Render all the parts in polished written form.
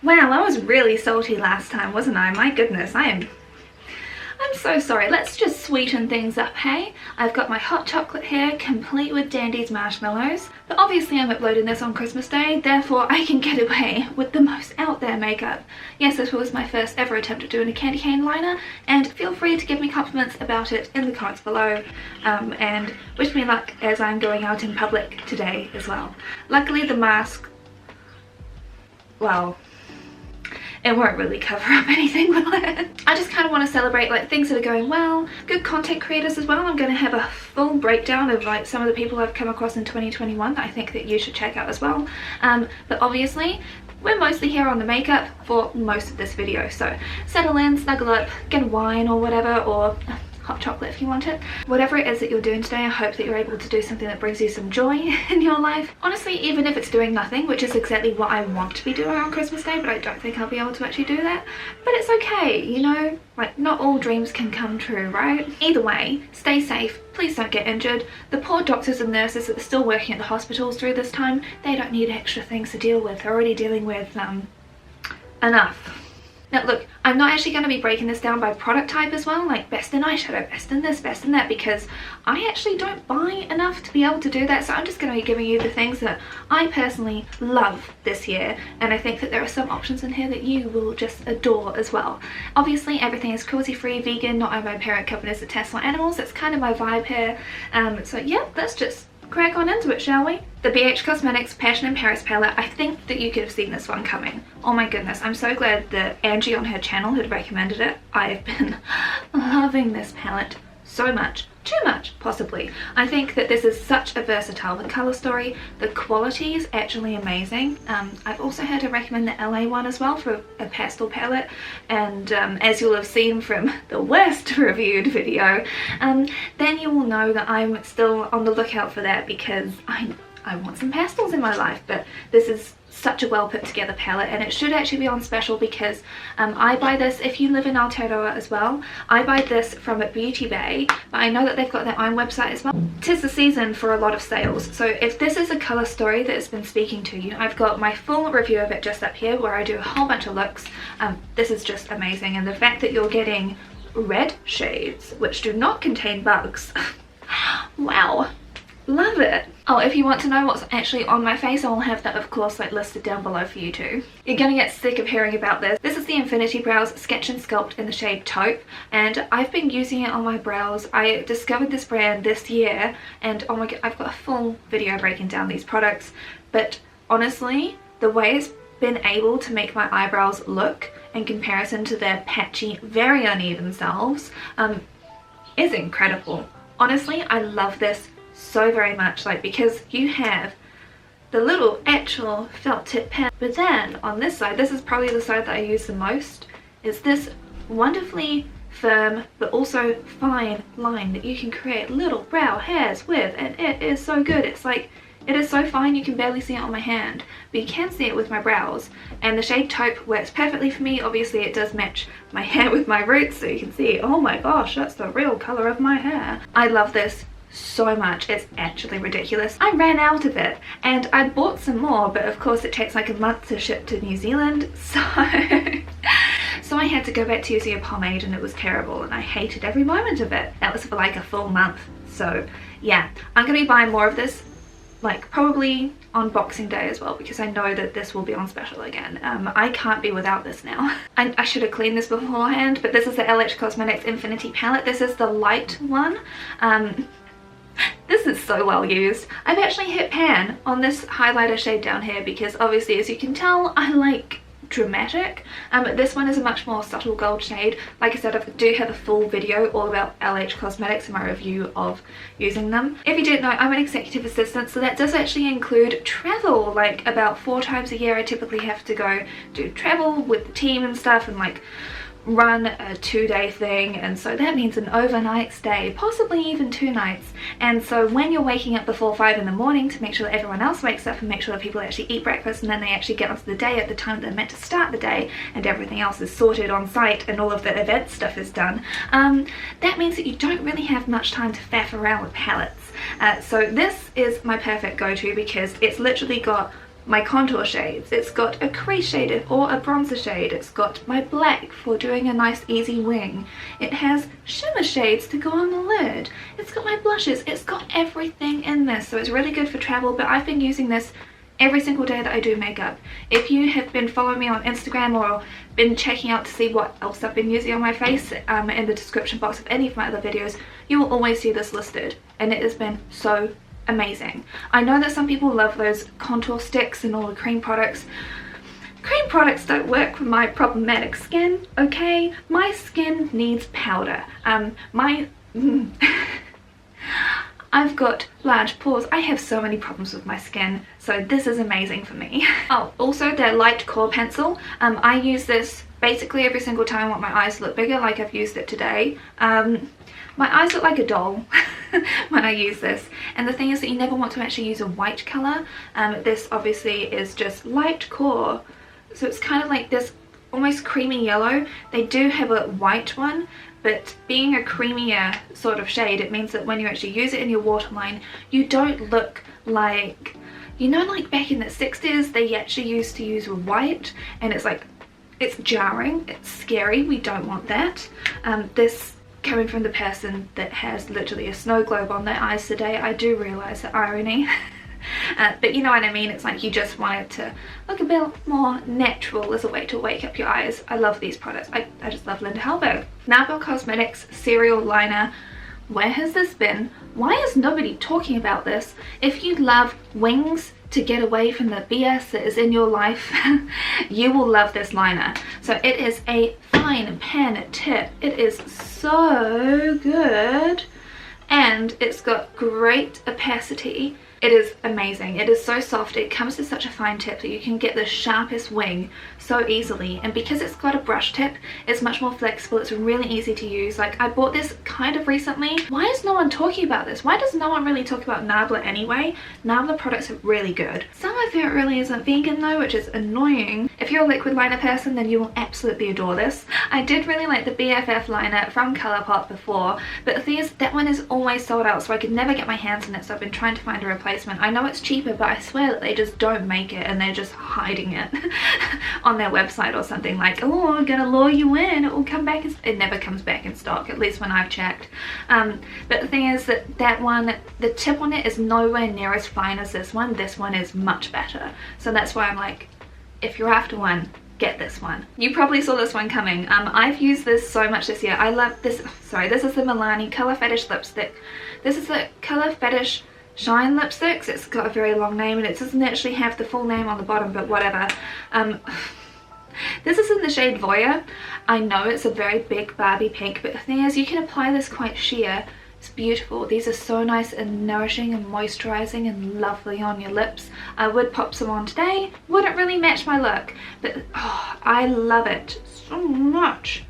Wow, I was really salty last time, wasn't I? My goodness, I'm so sorry. Let's just sweeten things up, hey? I've got my hot chocolate here, complete with Dandy's marshmallows. But obviously I'm uploading this on Christmas Day, therefore I can get away with the most out there makeup. Yes, this was my first ever attempt at doing a candy cane liner, and feel free to give me compliments about it in the comments below. And wish me luck as I'm going out in public today as well. Luckily the mask, well, it won't really cover up anything, will it? I just kind of want to celebrate like things that are going well, good content creators as well. I'm going to have a full breakdown of like some of the people I've come across in 2021 that I think that you should check out as well. But obviously we're mostly here on the makeup for most of this video, so settle in, snuggle up, get a wine or whatever, or hot chocolate if you want it. Whatever it is that you're doing today, I hope that you're able to do something that brings you some joy in your life. Honestly, even if it's doing nothing, which is exactly what I want to be doing on Christmas Day, but I don't think I'll be able to actually do that. But it's okay, you know, like not all dreams can come true, right? Either way, stay safe, please don't get injured. The poor doctors and nurses that are still working at the hospitals through this time, they don't need extra things to deal with. They're already dealing with enough. Now look, I'm not actually going to be breaking this down by product type as well, like best in eyeshadow, best in this, best in that, because I actually don't buy enough to be able to do that. So I'm just going to be giving you the things that I personally love this year, and I think that there are some options in here that you will just adore as well. Obviously everything is cruelty free, vegan, not owned by parent companies that test on animals. That's kind of my vibe here. So yeah, let's just crack on into it, shall we? The BH Cosmetics Passion in Paris palette. I think that you could have seen this one coming. Oh my goodness, I'm so glad that Angie on her channel had recommended it. I've been loving this palette so much. Too much, possibly. I think that this is such a versatile colour story. The quality is actually amazing. I've also heard her recommend the LA one as well for a pastel palette, and as you'll have seen from the worst reviewed video, then you will know that I'm still on the lookout for that, because I want some pastels in my life. But this is such a well put together palette, and it should actually be on special because I buy this, if you live in Aotearoa as well, I buy this from Beauty Bay, but I know that they've got their own website as well. 'Tis the season for a lot of sales, so if this is a colour story that has been speaking to you, I've got my full review of it just up here where I do a whole bunch of looks. This is just amazing, and the fact that you're getting red shades which do not contain bugs, wow, love it. Oh, if you want to know what's actually on my face, I'll have that of course like listed down below for you too. You're gonna get sick of hearing about this. This is the Infinity Brows Sketch and Sculpt in the shade Taupe, and I've been using it on my brows. I discovered this brand this year, and oh my god, I've got a full video breaking down these products, but honestly the way it's been able to make my eyebrows look in comparison to their patchy, very uneven selves is incredible. Honestly, I love this so very much, like, because you have the little actual felt tip pen, but then on this side, this is probably the side that I use the most, is this wonderfully firm but also fine line that you can create little brow hairs with, and it is so good. It's like, it is so fine you can barely see it on my hand, but you can see it with my brows, and the shade Taupe works perfectly for me. Obviously it does match my hair with my roots, so you can see, oh my gosh, that's the real colour of my hair. I love this so much, it's actually ridiculous. I ran out of it and I bought some more, but of course it takes like a month to ship to New Zealand, so so I had to go back to using a pomade, and it was terrible and I hated every moment of it. That was for like a full month. So yeah, I'm gonna be buying more of this, like probably on Boxing Day as well, because I know that this will be on special again. I can't be without this now. I should have cleaned this beforehand, but this is the LH Cosmetics Infinity palette. This is the light one. This is so well used. I've actually hit pan on this highlighter shade down here because obviously, as you can tell, I like dramatic. This one is a much more subtle gold shade. Like I said, I do have a full video all about LH Cosmetics and my review of using them. If you didn't know, I'm an executive assistant, so that does actually include travel. Like about 4 times a year I typically have to go do travel with the team and stuff, and like run a 2-day thing, and so that means an overnight stay, possibly even 2 nights. And so when you're waking up before 5 in the morning to make sure that everyone else wakes up and make sure that people actually eat breakfast and then they actually get onto the day at the time they're meant to start the day, and everything else is sorted on site and all of the event stuff is done, that means that you don't really have much time to faff around with palettes. So this is my perfect go-to because it's literally got my contour shades, it's got a crease shade or a bronzer shade, it's got my black for doing a nice easy wing, it has shimmer shades to go on the lid, it's got my blushes, it's got everything in this. So it's really good for travel, but I've been using this every single day that I do makeup. If you have been following me on Instagram or been checking out to see what else I've been using on my face, in the description box of any of my other videos, you will always see this listed, and it has been so amazing. I know that some people love those contour sticks and all the cream products. Cream products don't work with my problematic skin, okay? My skin needs powder. I've got large pores. I have so many problems with my skin, so this is amazing for me. Oh, also their light core pencil. I use this basically every single time I want my eyes to look bigger, like I've used it today. My eyes look like a doll when I use this, and the thing is that you never want to actually use a white colour. This obviously is just light core, so it's kind of like this almost creamy yellow. They do have a white one, but being a creamier sort of shade, it means that when you actually use it in your waterline, you don't look like, you know, like back in the 60s they actually used to use white, and it's like, it's jarring, it's scary, we don't want that. This coming from the person that has literally a snow globe on their eyes today, I do realise the irony. But you know what I mean, it's like you just want it to look a bit more natural as a way to wake up your eyes. I love these products. I just love Linda Hallberg. Nabla Cosmetics Serial Liner. Where has this been? Why is nobody talking about this? If you love wings to get away from the BS that is in your life, you will love this liner. So it is a fine pen tip. It is so good, and it's got great opacity. It is amazing. It is so soft. It comes to such a fine tip that you can get the sharpest wing so easily, and because it's got a brush tip, it's much more flexible. It's really easy to use. Like, I bought this kind of recently. Why is no one talking about this? Why does no one really talk about Nabla anyway? Nabla products are really good. Some of it really isn't vegan though, which is annoying. If you're a liquid liner person, then you will absolutely adore this. I did really like the BFF liner from Colourpop before, but the thing is, that one is always sold out, so I could never get my hands on it, so I've been trying to find a replacement. I know it's cheaper, but I swear that they just don't make it, and they're just hiding it on their website or something, like, oh, I'm gonna lure you in, it will come back. It never comes back in stock, at least when I've checked. But the thing is that that one, the tip on it is nowhere near as fine as this one. This one is much better, so that's why I'm like, if you're after one, get this one. You probably saw this one coming. I've used this so much this year. I love this. Sorry, this is the Milani Color Fetish lipstick. This is the Color Fetish Shine lipsticks. It's got a very long name, and it doesn't actually have the full name on the bottom, but whatever. This is in the shade Voyeur. I know it's a very big Barbie pink, but the thing is, you can apply this quite sheer. It's beautiful. These are so nice and nourishing and moisturizing and lovely on your lips. I would pop some on today. Wouldn't really match my look, but oh, I love it so much.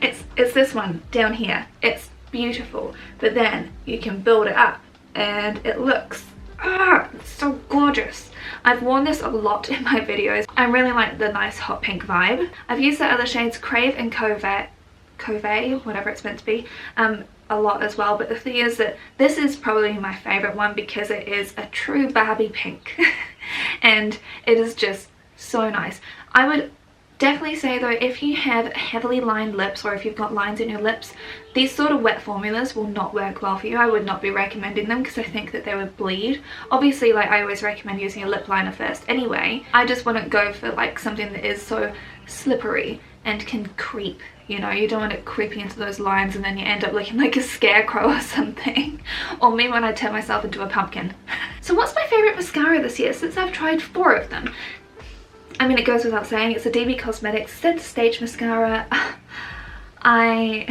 It's this one down here. It's beautiful, but then you can build it up and it looks, it's so gorgeous. I've worn this a lot in my videos. I really like the nice hot pink vibe. I've used the other shades Crave and Cove, whatever it's meant to be, a lot as well, but the thing is that this is probably my favorite one because it is a true Barbie pink and it is just so nice. I would definitely say though, if you have heavily lined lips, or if you've got lines in your lips, these sort of wet formulas will not work well for you. I would not be recommending them because I think that they would bleed. Obviously, like, I always recommend using a lip liner first anyway. I just wouldn't go for like something that is so slippery and can creep, you know. You don't want it creeping into those lines and then you end up looking like a scarecrow or something, or me when I turn myself into a pumpkin. So what's my favorite mascara this year, since I've tried 4 of them? I mean, it goes without saying, it's a DB Cosmetics Center Stage mascara. I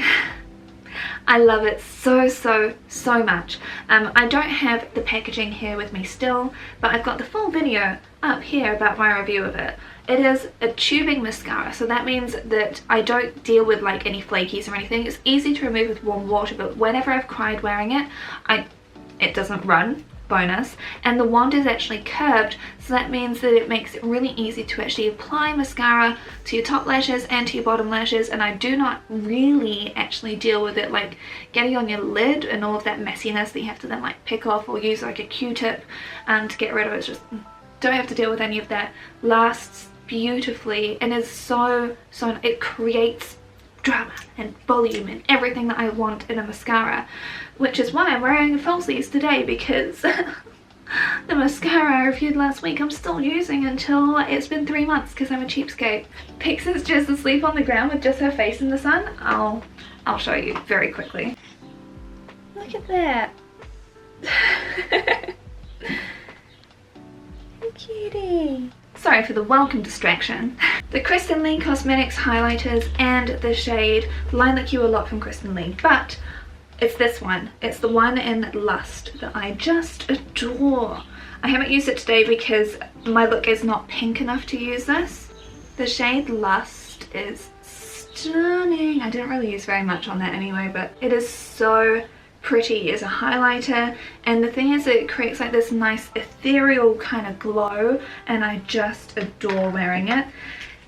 love it so much. I don't have the packaging here with me still, but I've got the full video up here about my review of it. It is a tubing mascara, so that means that I don't deal with like any flakies or anything. It's easy to remove with warm water, but whenever I've cried wearing it, it doesn't run. Bonus. And the wand is actually curved, so that means that it makes it really easy to actually apply mascara to your top lashes and to your bottom lashes, and I do not really actually deal with it like getting on your lid and all of that messiness that you have to then like pick off or use like a Q-tip to get rid of. It's just don't have to deal with any of that. Lasts beautifully and is so it creates drama and volume and everything that I want in a mascara, which is why I'm wearing falsies today, because the mascara I reviewed last week I'm still using until it's been 3 months because I'm a cheapskate. Pix is just asleep on the ground with just her face in the sun. I'll show you very quickly. Look at that. Cutie. Sorry for the welcome distraction. The Kristen Leigh Cosmetics highlighters and the shade Lilac You a Lot from Kristen Leigh, but it's this one. It's the one in Lust that I just adore. I haven't used it today because my look is not pink enough to use this. The shade Lust is stunning. I didn't really use very much on that anyway, but it is so pretty as a highlighter, and the thing is it creates like this nice ethereal kind of glow, and I just adore wearing it.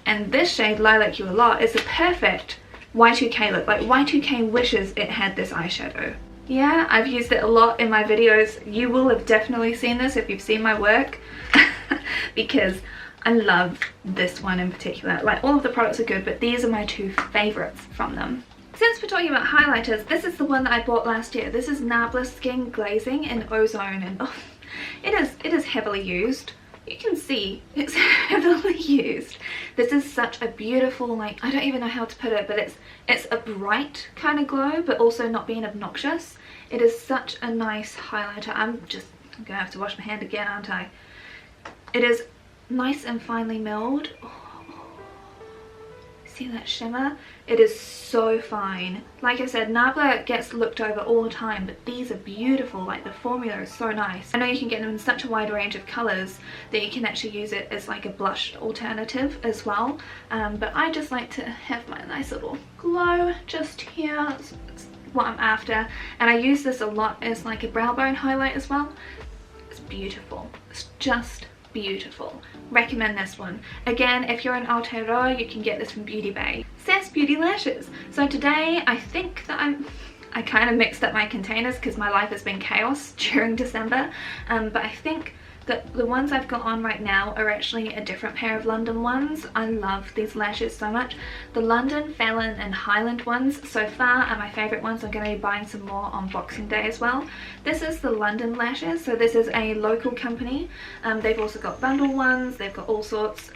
And this shade Lilac You a Lot is a perfect Y2K look. Like Y2K wishes it had this eyeshadow. Yeah, I've used it a lot in my videos. You will have definitely seen this if you've seen my work because I love this one in particular. Like, all of the products are good, but these are my two favorites from them. Since we're talking about highlighters, this is the one that I bought last year. This is Nabla Skin Glazing in Ozone, and oh, it is heavily used. You can see it's heavily used. This is such a beautiful, like, I don't even know how to put it, but it's a bright kind of glow, but also not being obnoxious. It is such a nice highlighter. I'm gonna have to wash my hand again, aren't I? It is nice and finely milled. Oh, see that shimmer? It is so fine. Like I said, Nabla gets looked over all the time, but these are beautiful. Like, the formula is so nice. I know you can get them in such a wide range of colours that you can actually use it as like a blush alternative as well, but I just like to have my nice little glow just here. That's what I'm after, and I use this a lot as like a brow bone highlight as well. It's beautiful. It's just beautiful. Recommend this one. Again, if you're in Aotearoa, you can get this from Beauty Bay. Sass Beauty Lashes. So today I think that I kind of mixed up my containers because my life has been chaos during December, but I think that the ones I've got on right now are actually a different pair of London ones. I love these lashes so much. The London, Fallon and Highland ones so far are my favourite ones. I'm going to be buying some more on Boxing Day as well. This is the London lashes, so this is a local company. They've also got bundle ones, they've got all sorts.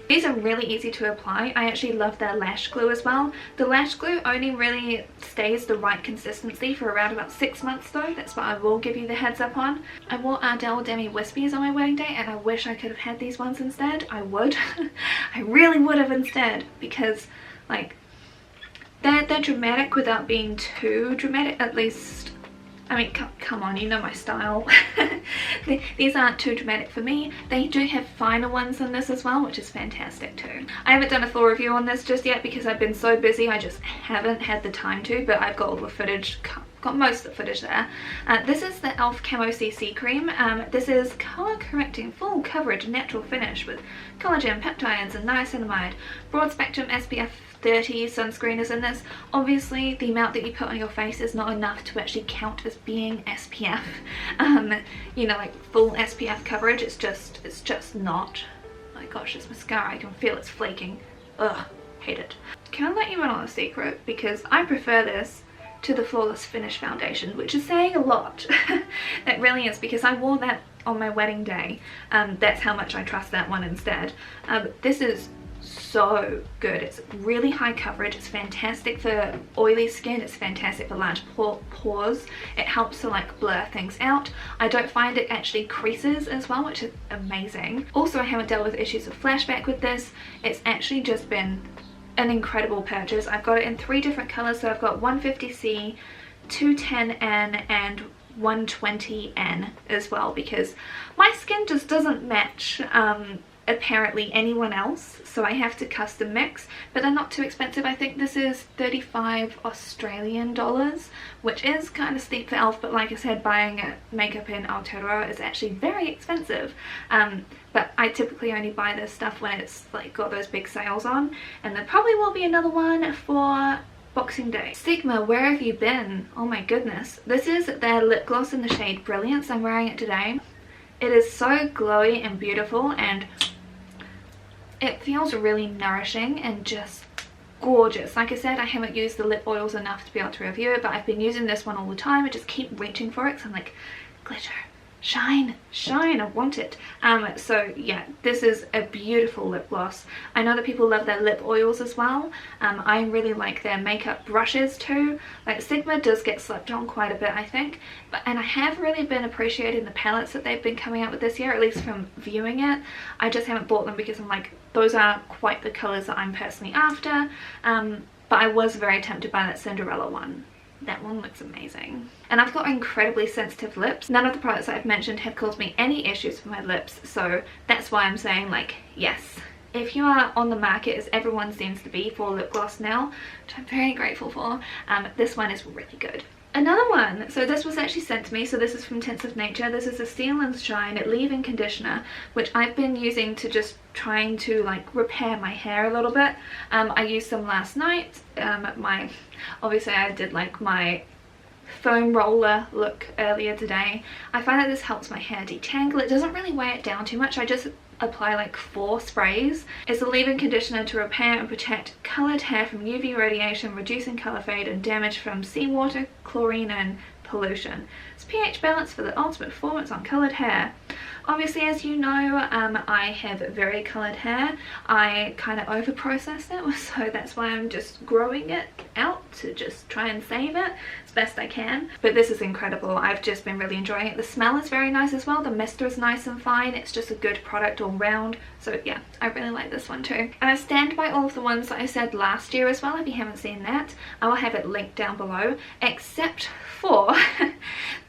These are really easy to apply. I actually love their lash glue as well. The lash glue only really stays the right consistency for around about 6 months though. That's what I will give you the heads up on. I wore Ardell Demi Wispies on my wedding day, and I wish I could have had these ones instead. I would. I really would have instead, because like they're dramatic without being too dramatic, at least. I mean, come on, you know my style. These aren't too dramatic for me. They do have finer ones than this as well, which is fantastic too. I haven't done a full review on this just yet because I've been so busy. I just haven't had the time to, but I've got all the footage, got most of the footage there. This is the e.l.f. Camo CC cream. This is color correcting full coverage natural finish with collagen, peptides and niacinamide. Broad spectrum SPF 30 sunscreen is in this. Obviously the amount that you put on your face is not enough to actually count as being SPF. You know, like full SPF coverage. It's just not. Oh my gosh, this mascara, I can feel it's flaking. Ugh, hate it. Can I let you in on a secret? Because I prefer this to the Flawless Finish foundation, which is saying a lot. It really is, because I wore that on my wedding day. That's how much I trust that one instead. This is so good. It's really high coverage. It's fantastic for oily skin. It's fantastic for large pores. It helps to like blur things out. I don't find it actually creases as well, which is amazing. Also, I haven't dealt with issues of flashback with this. It's actually just been an incredible purchase. I've got it in 3 different colors, so I've got 150C, 210N and 120N as well, because my skin just doesn't match apparently anyone else, so I have to custom mix, but they're not too expensive. I think this is 35 Australian dollars, which is kind of steep for e.l.f., but like I said, buying makeup in Aotearoa is actually very expensive. But I typically only buy this stuff when it's like got those big sales on, and there probably will be another one for Boxing Day. Sigma, where have you been? Oh my goodness. This is their lip gloss in the shade Brilliance. I'm wearing it today. It is so glowy and beautiful, and it feels really nourishing and just gorgeous. Like I said, I haven't used the lip oils enough to be able to review it, but I've been using this one all the time. I just keep reaching for it because I'm like, glitter, shine, shine, I want it. So yeah, this is a beautiful lip gloss. I know that people love their lip oils as well. I really like their makeup brushes too. Like Sigma does get slept on quite a bit, I think, and I have really been appreciating the palettes that they've been coming out with this year, at least from viewing it. I just haven't bought them because I'm like, those are quite the colours that I'm personally after, but I was very tempted by that Cinderella one. That one looks amazing. And I've got incredibly sensitive lips. None of the products that I've mentioned have caused me any issues with my lips, so that's why I'm saying, like, yes. If you are on the market, as everyone seems to be, for lip gloss now, which I'm very grateful for, this one is really good. Another one, so this was actually sent to me, so this is from Tints of Nature. This is a Steel and Shine leave-in conditioner, which I've been using to just trying to like repair my hair a little bit. I used some last night. Obviously I did like my foam roller look earlier today. I find that this helps my hair detangle. It doesn't really weigh it down too much. I just apply like 4 sprays. It's a leave-in conditioner to repair and protect coloured hair from UV radiation, reducing colour fade and damage from seawater, chlorine and pollution. It's pH balance for the ultimate performance on coloured hair. Obviously, as you know, I have very coloured hair. I kind of over processed it, so that's why I'm just growing it out to just try and save it as best I can. But this is incredible. I've just been really enjoying it. The smell is very nice as well. The mister is nice and fine. It's just a good product all round. So yeah, I really like this one too. And I stand by all of the ones that I said last year as well. If you haven't seen that, I will have it linked down below, except for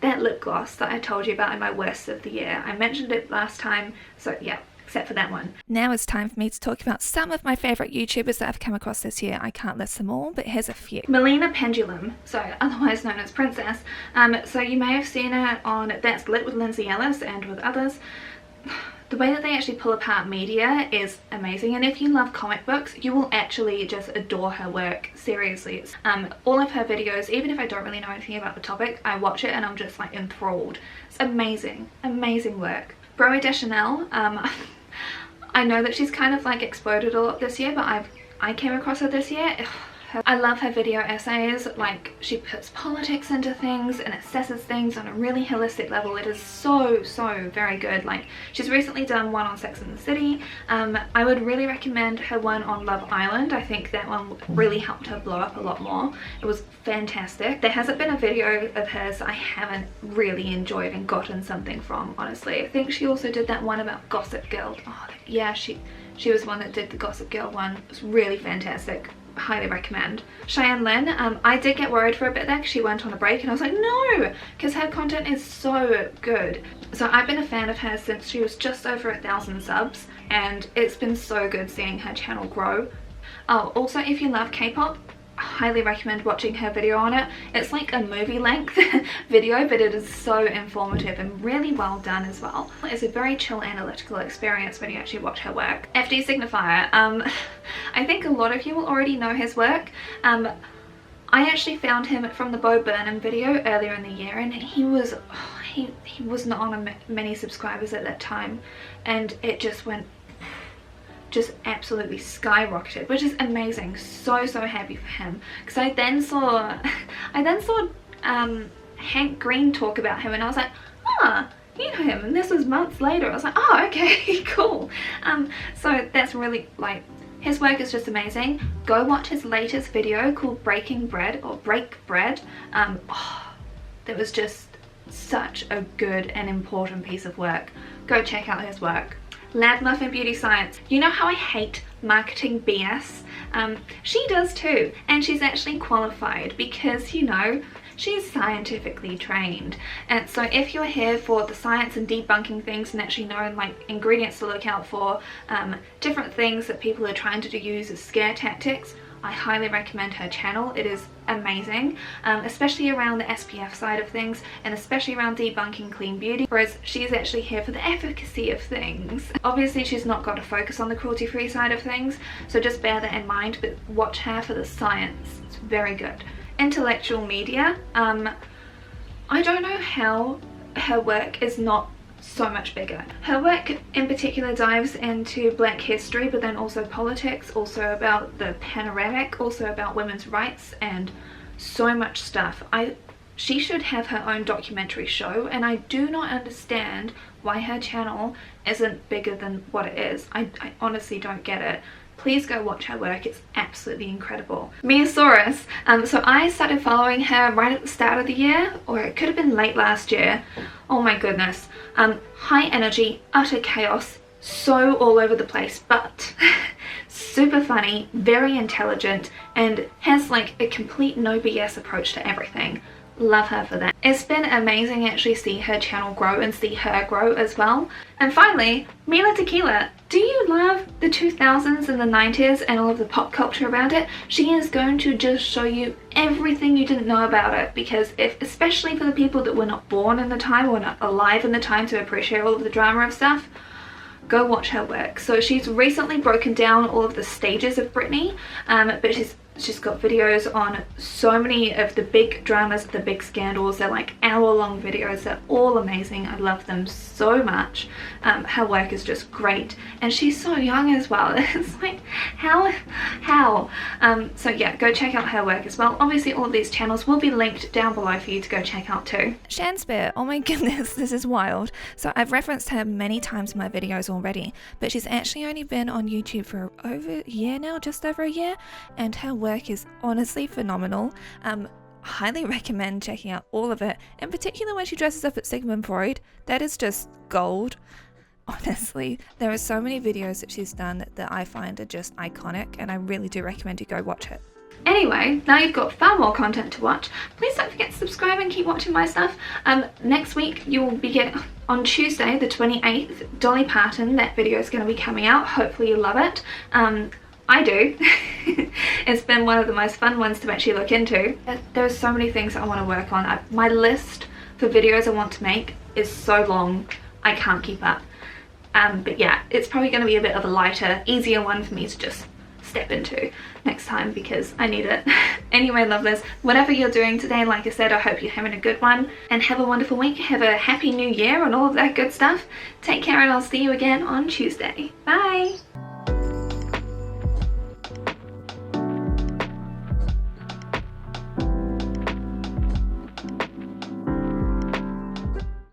that lip gloss that I told you about in my worst of the year. I mentioned it last time, so yeah, except for that one. Now it's time for me to talk about some of my favourite YouTubers that I've come across this year. I can't list them all, but here's a few. Milani Pendulum, so otherwise known as Princess. So you may have seen her on That's Lit with Lindsay Ellis and with others. The way that they actually pull apart media is amazing, and if you love comic books, you will actually just adore her work. Seriously, it's all of her videos, even if I don't really know anything about the topic, I watch it and I'm just like enthralled. It's amazing, amazing work. Broe Deschanel, I know that she's kind of like exploded a lot this year, but I came across her this year. I love her video essays. Like, she puts politics into things and assesses things on a really holistic level. It is so very good. Like, she's recently done one on Sex and the City. I would really recommend her one on Love Island. I think that one really helped her blow up a lot more. It was fantastic. There hasn't been a video of hers that I haven't really enjoyed and gotten something from, honestly. I think she also did that one about Gossip Girl. Oh yeah, she was the one that did the Gossip Girl one. It was really fantastic. Highly recommend. Cheyenne Lynn, I did get worried for a bit there because she went on a break, and I was like, no, because her content is so good. So I've been a fan of hers since she was just over 1,000 subs, and it's been so good seeing her channel grow. Oh, also, if you love K-pop, I highly recommend watching her video on it. It's like a movie length video, but it is so informative and really well done as well. It's a very chill analytical experience when you actually watch her work. FD Signifier, I think a lot of you will already know his work. I actually found him from the Bo Burnham video earlier in the year, and he was not on many subscribers at that time, and it just went absolutely skyrocketed, which is amazing. So happy for him, because I then saw Hank Green talk about him, and I was like, ah, you know him, and this was months later. I was like, oh, okay, cool. So that's really, like, his work is just amazing. Go watch his latest video called Breaking Bread, or Break Bread. That was just such a good and important piece of work. Go check out his work. Lab Muffin Beauty Science. You know how I hate marketing BS? She does too, and she's actually qualified because, you know, she's scientifically trained. And so if you're here for the science and debunking things and actually knowing like ingredients to look out for, different things that people are trying to use as scare tactics, I highly recommend her channel. It is amazing, especially around the SPF side of things, and especially around debunking clean beauty, whereas she's actually here for the efficacy of things. Obviously she's not got to focus on the cruelty-free side of things, so just bear that in mind, but watch her for the science. It's very good. Intellectual Media, I don't know how her work is not so much bigger. Her work in particular dives into Black history, but then also politics, also about the panoramic, also about women's rights, and so much stuff. She should have her own documentary show, and I do not understand why her channel isn't bigger than what it is. I honestly don't get it. Please go watch her work, it's absolutely incredible. Miasaurus, so I started following her right at the start of the year, or it could have been late last year. Oh my goodness. High energy, utter chaos, so all over the place, but super funny, very intelligent, and has like a complete no BS approach to everything. Love her for that. It's been amazing actually see her channel grow and see her grow as well. And finally, Mila Tequila. Do you love the 2000s and the 90s and all of the pop culture around it? She is going to just show you everything you didn't know about it, because especially for the people that were not born in the time or not alive in the time to appreciate all of the drama of stuff, go watch her work. So she's recently broken down all of the stages of Britney, but she's got videos on so many of the big dramas, the big scandals. They're like hour-long videos. They're all amazing. I love them so much. Her work is just great, and she's so young as well. It's like, how? So yeah, go check out her work as well. Obviously all of these channels will be linked down below for you to go check out too. Shanspare, oh my goodness, this is wild. So I've referenced her many times in my videos already, but she's actually only been on YouTube for over a year now, just over a year, and her work is honestly phenomenal. Highly recommend checking out all of it, in particular when she dresses up at Sigmund Freud. That is just gold. Honestly, there are so many videos that she's done that I find are just iconic, and I really do recommend you go watch it. Anyway, now you've got far more content to watch, please don't forget to subscribe and keep watching my stuff. Next week you will be getting, on Tuesday the 28th, Dolly Parton. That video is going to be coming out. Hopefully you love it. I do. It's been one of the most fun ones to actually look into. There's so many things I want to work on. My list for videos I want to make is so long, I can't keep up. But yeah, it's probably going to be a bit of a lighter, easier one for me to just step into next time, because I need it. Anyway, lovelies, whatever you're doing today, like I said, I hope you're having a good one, and have a wonderful week. Have a happy new year and all of that good stuff. Take care, and I'll see you again on Tuesday. Bye!